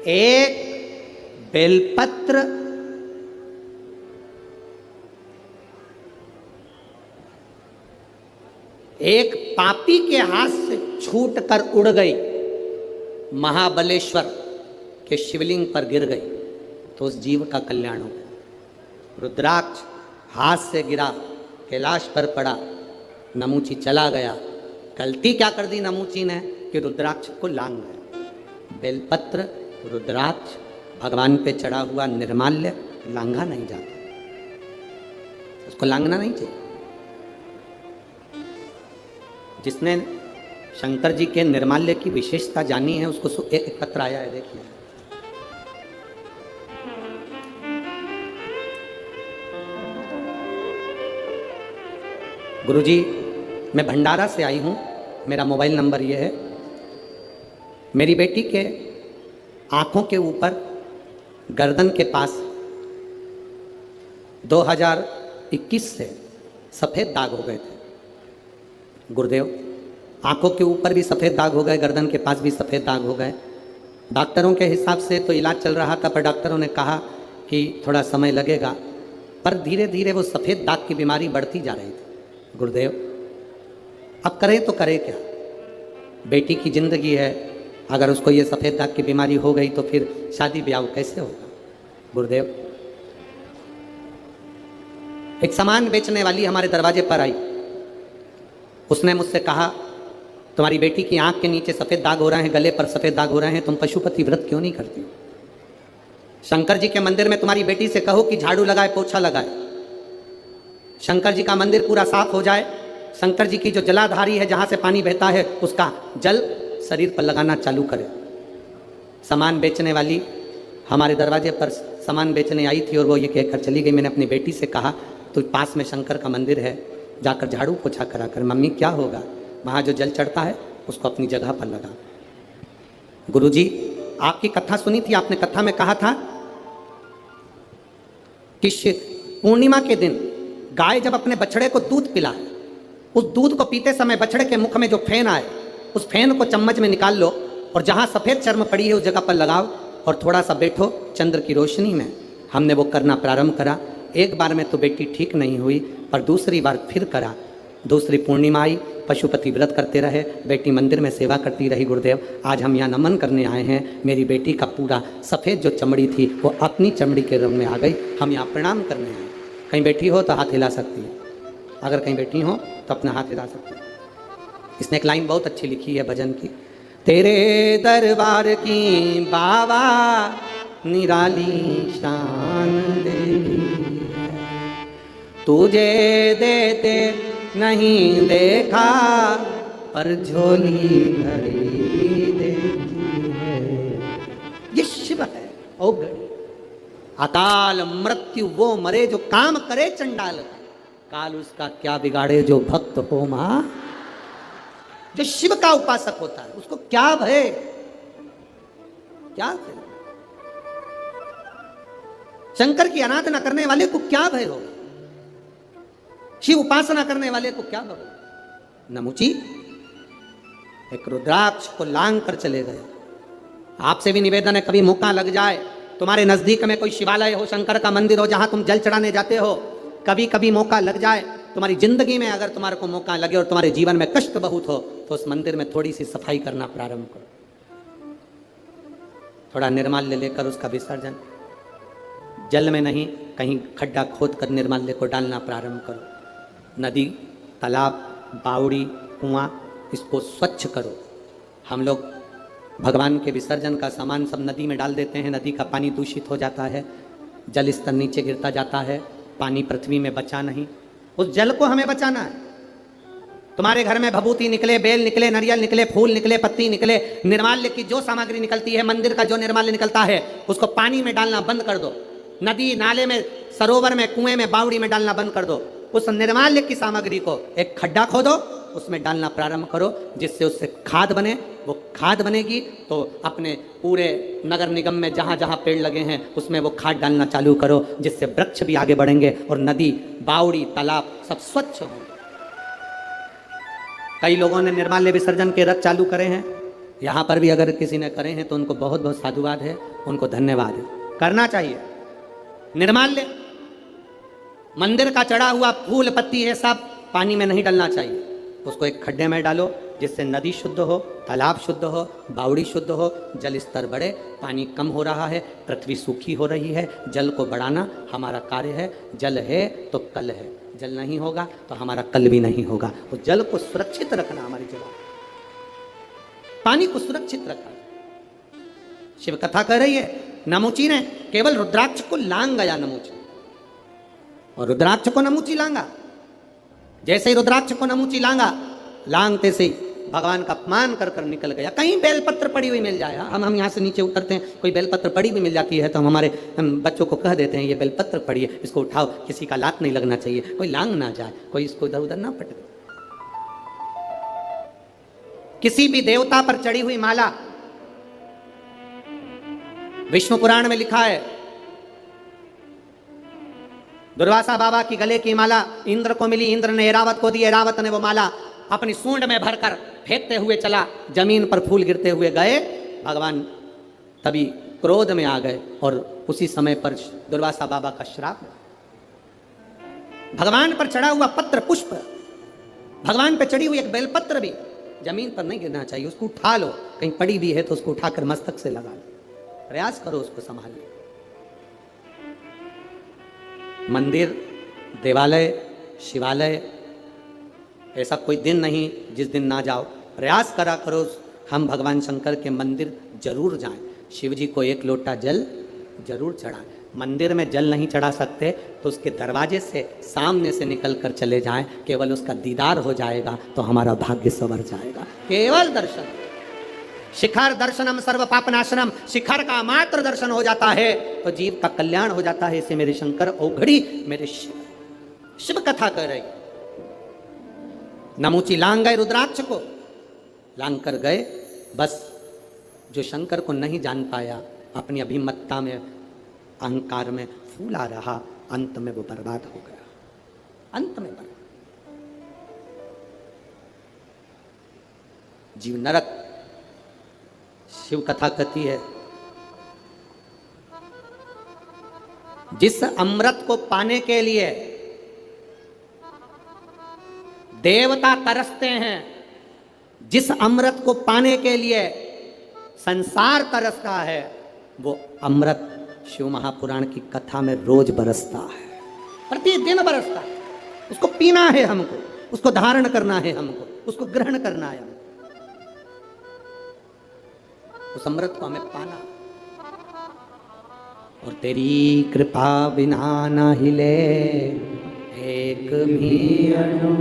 एक बेलपत्र, एक पापी के हाथ से छूटकर उड़ गई, महाबलेश्वर के शिवलिंग पर गिर गई, तो उस जीव का कल्याण हो गया। रुद्राक्ष हाथ से गिरा, कैलाश पर पड़ा, नमूची चला गया। गलती क्या कर दी नमूची ने कि रुद्राक्ष को लांग गया। बेलपत्र, रुद्राक्ष, भगवान पे चढ़ा हुआ निर्माल्य लांघा नहीं जाता, उसको लांघना नहीं चाहिए। जिसने शंकर जी के निर्माल्य की विशेषता जानी है उसको एक पत्र आया है, देखिए। गुरुजी, मैं भंडारा से आई हूं, मेरा मोबाइल नंबर ये है। मेरी बेटी के आंखों के ऊपर गर्दन के पास 2021 से सफेद दाग हो गए थे। गुरुदेव, आंखों के ऊपर भी सफ़ेद दाग हो गए, गर्दन के पास भी सफ़ेद दाग हो गए। डॉक्टरों के हिसाब से तो इलाज चल रहा था, पर डॉक्टरों ने कहा कि थोड़ा समय लगेगा, पर धीरे धीरे वो सफ़ेद दाग की बीमारी बढ़ती जा रही थी। गुरुदेव, अब करें तो करें क्या? बेटी की ज़िंदगी है, अगर उसको ये सफ़ेद दाग की बीमारी हो गई तो फिर शादी ब्याह कैसे होगा? गुरुदेव, एक सामान बेचने वाली हमारे दरवाजे पर आई। उसने मुझसे कहा, तुम्हारी बेटी की आंख के नीचे सफ़ेद दाग हो रहे हैं, गले पर सफ़ेद दाग हो रहे हैं, तुम पशुपति व्रत क्यों नहीं करती? शंकर जी के मंदिर में तुम्हारी बेटी से कहो कि झाड़ू लगाए, पोछा लगाए, शंकर जी का मंदिर पूरा साफ हो जाए, शंकर जी की जो जलाधारी है जहाँ से पानी बहता है उसका जल शरीर पर लगाना चालू करे। सामान बेचने वाली हमारे दरवाजे पर सामान बेचने आई थी और वो ये कहकर चली गई। मैंने अपनी बेटी से कहा, तो पास में शंकर का मंदिर है, जाकर झाड़ू पोछा करा कर। मम्मी, क्या होगा, वहाँ जो जल चढ़ता है उसको अपनी जगह पर लगा। गुरुजी, आपकी कथा सुनी थी, आपने कथा में कहा था कि पूर्णिमा के दिन गाय जब अपने बछड़े को दूध पिलाए, उस दूध को पीते समय बछड़े के मुख में जो फेन आए, उस फेन को चम्मच में निकाल लो और जहाँ सफ़ेद चर्म पड़ी है उस जगह पर लगाओ और थोड़ा सा बैठो चंद्र की रोशनी में। हमने वो करना प्रारंभ करा। एक बार में तो बेटी ठीक नहीं हुई, पर दूसरी बार फिर करा। दूसरी पूर्णिमा आई, पशुपति व्रत करते रहे, बेटी मंदिर में सेवा करती रही। गुरुदेव, आज हम यहाँ नमन करने आए हैं। मेरी बेटी का पूरा सफ़ेद जो चमड़ी थी वो अपनी चमड़ी के रंग में आ गई। हम यहाँ प्रणाम करने आए। कहीं बैठी हो तो हाथ हिला सकती है, अगर कहीं बैठी हो तो अपना हाथ हिला सकती है। इसने एक लाइन बहुत अच्छी लिखी है भजन की, तेरे दरबार की बाबा निराली शान देखी, तुझे देते नहीं देखा पर झोली भरी देखी है। ये शिव है ओ गणी। अकाल मृत्यु वो मरे जो काम करे चंडाल, काल उसका क्या बिगाड़े जो भक्त हो मां। जो शिव का उपासक होता है उसको क्या भय, क्या भय? शंकर की आराधना करने वाले को क्या भय होगा? शिव उपासना करने वाले को क्या भय? नमुची एक रुद्राक्ष को लांग कर चले गए। आपसे भी निवेदन है, कभी मौका लग जाए, तुम्हारे नजदीक में कोई शिवालय हो, शंकर का मंदिर हो, जहां तुम जल चढ़ाने जाते हो, कभी कभी मौका लग जाए, तुम्हारी जिंदगी में अगर तुम्हारे को मौका लगे और तुम्हारे जीवन में कष्ट बहुत हो, तो उस मंदिर में थोड़ी सी सफाई करना प्रारंभ करो। थोड़ा निर्माल्य लेकर उसका विसर्जन, जल में नहीं, कहीं खड्डा खोद कर निर्माल्य को डालना प्रारंभ करो। नदी, तालाब, बावड़ी, कुआं, इसको स्वच्छ करो। हम लोग भगवान के विसर्जन का सामान सब नदी में डाल देते हैं, नदी का पानी दूषित हो जाता है, जल स्तर नीचे गिरता जाता है, पानी पृथ्वी में बचा नहीं। उस जल को हमें बचाना है। तुम्हारे घर में भभूति निकले, बेल निकले, नारियल निकले, फूल निकले, पत्ती निकले, निर्माल्य की जो सामग्री निकलती है, मंदिर का जो निर्माल्य निकलता है, उसको पानी में डालना बंद कर दो। नदी, नाले में, सरोवर में, कुएं में, बावड़ी में डालना बंद कर दो। उस निर्माल्य की सामग्री को एक खड्डा खोदो, उसमें डालना प्रारंभ करो, जिससे उससे खाद बने। वो खाद बनेगी तो अपने पूरे नगर निगम में जहाँ जहाँ पेड़ लगे हैं उसमें वो खाद डालना चालू करो, जिससे वृक्ष भी आगे बढ़ेंगे और नदी, बावड़ी, तालाब सब स्वच्छ होंगे। कई लोगों ने निर्माल्य विसर्जन के रथ चालू करे हैं, यहाँ पर भी अगर किसी ने करे हैं तो उनको बहुत बहुत साधुवाद है, उनको धन्यवाद है, करना चाहिए। निर्माल्य, मंदिर का चढ़ा हुआ फूल पत्ती है सब पानी में नहीं डलना चाहिए, उसको एक खड्डे में डालो जिससे नदी शुद्ध हो, तालाब शुद्ध हो, बावड़ी शुद्ध हो, जल स्तर बढ़े। पानी कम हो रहा है, पृथ्वी सूखी हो रही है, जल को बढ़ाना हमारा कार्य है। जल है तो कल है, जल नहीं होगा तो हमारा कल भी नहीं होगा। तो जल को सुरक्षित रखना हमारी जवाब, पानी को सुरक्षित रखना। शिव कथा कह रही है, नमूची ने केवल रुद्राक्ष को लांग गया नमूची, और रुद्राक्ष को नमूची लांगा। जैसे ही रुद्राक्ष को नमूची लांगा, लांगते से भगवान का अपमान कर कर निकल गया। कहीं बेलपत्र पड़ी हुई मिल जाए, हम यहाँ से नीचे उतरते हैं, कोई बेलपत्र पड़ी हुई मिल जाती है तो हम हमारे बच्चों को कह देते हैं ये बेलपत्र पड़ी है, इसको उठाओ, किसी का लात नहीं लगना चाहिए, कोई लांग ना जाए, कोई इसको इधर उधर ना पटके। किसी भी देवता पर चढ़ी हुई माला, विष्णु पुराण में लिखा है, दुर्वासा बाबा की गले की माला इंद्र को मिली, इंद्र ने ऐरावत को दी, ऐरावत ने वो माला अपनी सूंड में भरकर फेंकते हुए चला, जमीन पर फूल गिरते हुए गए। भगवान तभी क्रोध में आ गए और उसी समय पर दुर्वासा बाबा का श्राप। भगवान पर चढ़ा हुआ पत्र पुष्प, भगवान पर चढ़ी हुई एक बेलपत्र भी जमीन पर नहीं गिरना चाहिए, उसको उठा लो, कहीं पड़ी भी है तो उसको उठाकर मस्तक से लगा लो, प्रयास करो उसको संभालने। मंदिर, देवालय, शिवालय, ऐसा कोई दिन नहीं जिस दिन ना जाओ, प्रयास करा करो हम भगवान शंकर के मंदिर जरूर जाएं, शिव जी को एक लोटा जल जरूर चढ़ाएं। मंदिर में जल नहीं चढ़ा सकते तो उसके दरवाजे से सामने से निकल कर चले जाएं, केवल उसका दीदार हो जाएगा तो हमारा भाग्य संवर जाएगा। केवल दर्शन, शिखर दर्शनम सर्व पापनाशनम, शिखर का मात्र दर्शन हो जाता है तो जीव का कल्याण हो जाता है। इसे मेरे शंकर औघड़ी, मेरे शिव कथा कर रही। नमूची लांग गए रुद्राक्ष को, लांग कर गए, बस जो शंकर को नहीं जान पाया, अपनी अभिमत्ता में, अहंकार में फूला रहा, अंत में वो बर्बाद हो गया, अंत में बर्बाद। जीव नरक। शिव कथा कहती है, जिस अमृत को पाने के लिए देवता तरसते हैं, जिस अमृत को पाने के लिए संसार तरसता है, वो अमृत शिव महापुराण की कथा में रोज बरसता है, प्रतिदिन बरसता है। उसको पीना है हमको, उसको धारण करना है हमको, उसको ग्रहण करना है हमको, उस अमृत को हमें पाना। और तेरी कृपा बिना ना हिले एक भी अणु,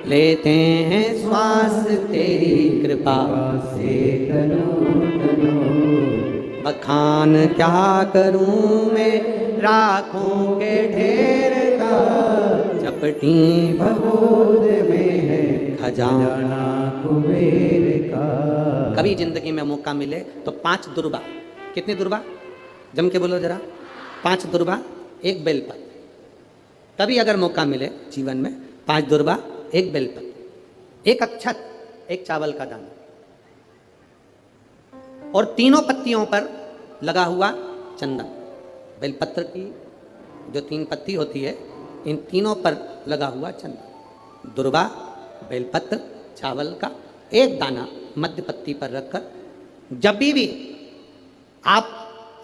लेते हैं श्वास तेरी कृपा से तनो तनो। बखान क्या करूं मैं राखों के ढेर का, चपटी भगोद में है खजाना कुबेर का। कभी जिंदगी में मौका मिले तो 5 दुर्बा, कितनी दुर्बा जम के बोलो जरा, 5 दुर्बा 1 बेलपत्र। कभी अगर मौका मिले जीवन में 5 दुर्बा 1 बेलपत्र, 1 अक्षत, 1 चावल का दाना, और तीनों पत्तियों पर लगा हुआ चंदन। बेलपत्र की जो 3 पत्ती होती है, इन तीनों पर लगा हुआ चंदन, दुर्बा, बेलपत्र, चावल का 1 दाना मध्य पत्ती पर रखकर, जब भी आप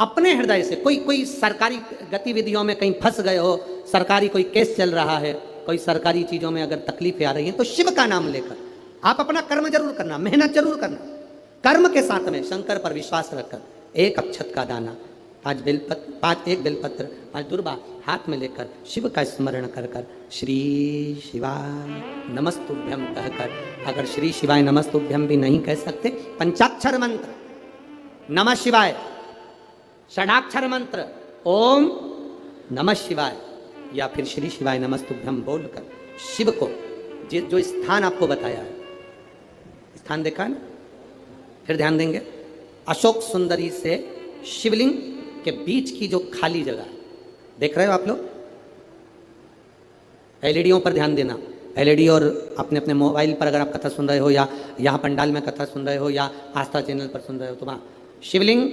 अपने हृदय से कोई सरकारी गतिविधियों में कहीं फंस गए हो, सरकारी कोई केस चल रहा है, कोई सरकारी चीजों में अगर तकलीफें आ रही हैं, तो शिव का नाम लेकर आप अपना कर्म जरूर करना, मेहनत जरूर करना, कर्म के साथ में शंकर पर विश्वास रखकर 1 अक्षत का दाना, 1 बेलपत्र, 5 दुर्बा हाथ में लेकर शिव का स्मरण कर कर श्री शिवाय नमस्तुभ्यम कहकर, अगर श्री शिवाय नमस्तुभ्यम भी नहीं कह सकते, पंचाक्षर मंत्र नमः शिवाय, षडाक्षर मंत्र ओम नमः शिवाय, या फिर श्री शिवाय नमस्तुभ्यम बोलकर शिव को जो स्थान आपको बताया है, स्थान देखा ना, फिर ध्यान देंगे, अशोक सुंदरी से शिवलिंग के बीच की जो खाली जगह है, देख रहे हो आप लोग, एलईडीओं पर ध्यान देना, एलईडी और अपने अपने मोबाइल पर अगर आप कथा सुन रहे हो या यहाँ पंडाल में कथा सुन रहे हो या आस्था चैनल पर सुन रहे हो, तो वहाँ शिवलिंग,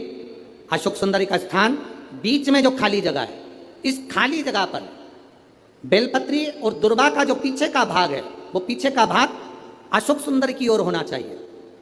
अशोक सुंदरी का स्थान, बीच में जो खाली जगह है, इस खाली जगह पर बेलपत्री और दुर्वा का जो पीछे का भाग है, वो पीछे का भाग अशोक सुंदर की ओर होना चाहिए।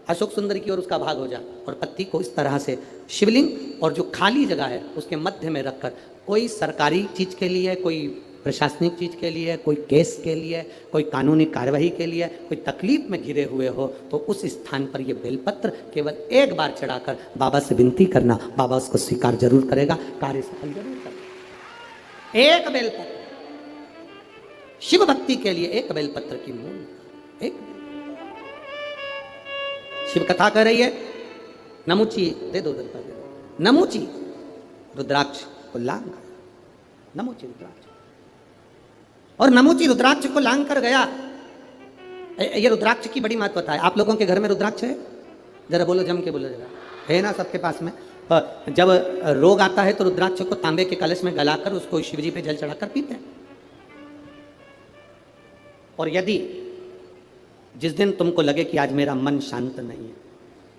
अशोक सुंदर की ओर उसका भाग हो जाए और पत्ती को इस तरह से शिवलिंग और जो खाली जगह है उसके मध्य में रखकर, कोई सरकारी चीज के लिए, कोई प्रशासनिक चीज के लिए, कोई केस के लिए, कोई कानूनी कार्यवाही के लिए, कोई तकलीफ में घिरे हुए हो, तो उस स्थान पर ये बेलपत्र केवल एक बार चढ़ाकर बाबा से विनती करना, बाबा उसको स्वीकार जरूर करेगा, कार्य सफल जरूर करेगा। एक बेलपत्र शिव भक्ति के लिए, एक बेलपत्र की मूल, एक शिव कथा कह रही है, नमुची दे दो, नमुची रुद्राक्ष को लांग, नमुची रुद्राक्ष, और नमुची रुद्राक्ष को लांग कर गया। ये रुद्राक्ष की बड़ी महत्वता है। आप लोगों के घर में रुद्राक्ष है? जरा बोलो, जम के बोलो जरा, है ना सबके पास में? जब रोग आता है तो रुद्राक्ष को तांबे के कलश में गलाकर उसको शिवजी पे जल चढ़ाकर पीते हैं। और यदि जिस दिन तुमको लगे कि आज मेरा मन शांत नहीं है,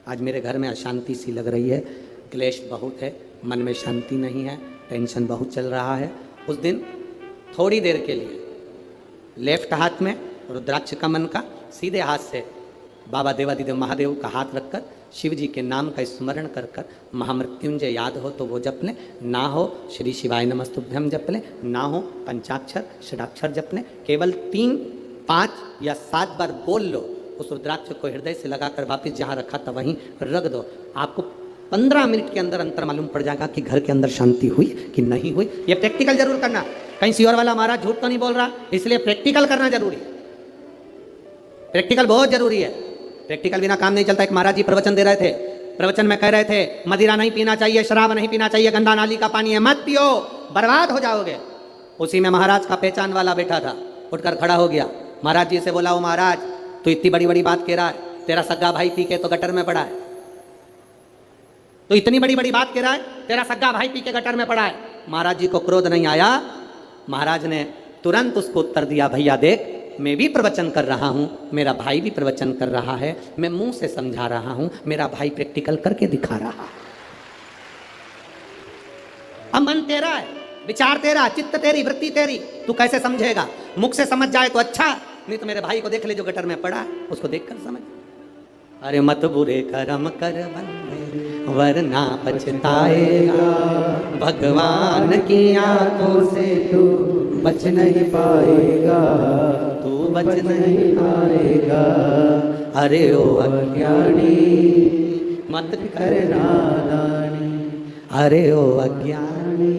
आज मेरे घर में अशांति सी लग रही है, क्लेश बहुत है, मन में शांति नहीं है, टेंशन बहुत चल रहा है, उस दिन थोड़ी देर के लिए लेफ्ट हाथ में रुद्राक्ष का मन का, सीधे हाथ से बाबा देवादिदेव महादेव का हाथ रखकर शिव जी के नाम का स्मरण कर कर महामृत्युंजय याद हो तो वो जप लें, ना हो श्री शिवाय नमस्तुभ्यम जप लें, ना हो पंचाक्षर षडाक्षर जप लें। केवल 3, 5 या 7 बार बोल लो, उस रुद्राक्ष को हृदय से लगाकर वापस जहाँ रखा था वहीं रख दो। आपको 15 मिनट के अंदर अंतर मालूम पड़ जाएगा कि घर के अंदर शांति हुई कि नहीं हुई। ये प्रैक्टिकल जरूर करना। कहीं सियोर वाला महाराज झूठ तो नहीं बोल रहा, इसलिए प्रैक्टिकल करना जरूरी है। प्रैक्टिकल बहुत जरूरी है, प्रैक्टिकल बिना काम नहीं चलता। एक महाराज जी प्रवचन दे रहे थे, प्रवचन में कह रहे थे मदिरा नहीं पीना चाहिए, शराब नहीं पीना चाहिए, गंदा नाली का पानी है, मत पियो, बर्बाद हो जाओगे। उसी में महाराज का पहचान वाला बैठा था, उठकर खड़ा हो गया, महाराज जी से बोला, ओ महाराज तू इतनी बड़ी बड़ी बात कह रहा है, तेरा सगा भाई पी के तो गटर में पड़ा है, तो इतनी बड़ी बड़ी बात कह रहा है, तेरा सगा भाई पी के गटर में पड़ा है। महाराज जी को क्रोध नहीं आया, महाराज ने तुरंत उसको उत्तर दिया, भैया देख मैं भी प्रवचन कर रहा हूं, मेरा भाई भी प्रवचन कर रहा है, मैं मुंह से समझा रहा हूं, मेरा भाई प्रैक्टिकल करके दिखा रहा है। अब मन तेरा है, विचार तेरा, चित्त तेरी, वृत्ति तेरी, तू कैसे समझेगा? मुख से समझ जाए तो अच्छा, नहीं तो मेरे भाई को देख ले जो गटर में पड़ा है, उसको देखकर समझ। अरे मत बुरे कर्म कर बंदे वरना पछताएगा, भगवान की आंखों से तू बच नहीं पाएगा, तू बच नहीं पाएगा। अरे ओ अज्ञानी मत कर नादानी, अरे ओ अज्ञानी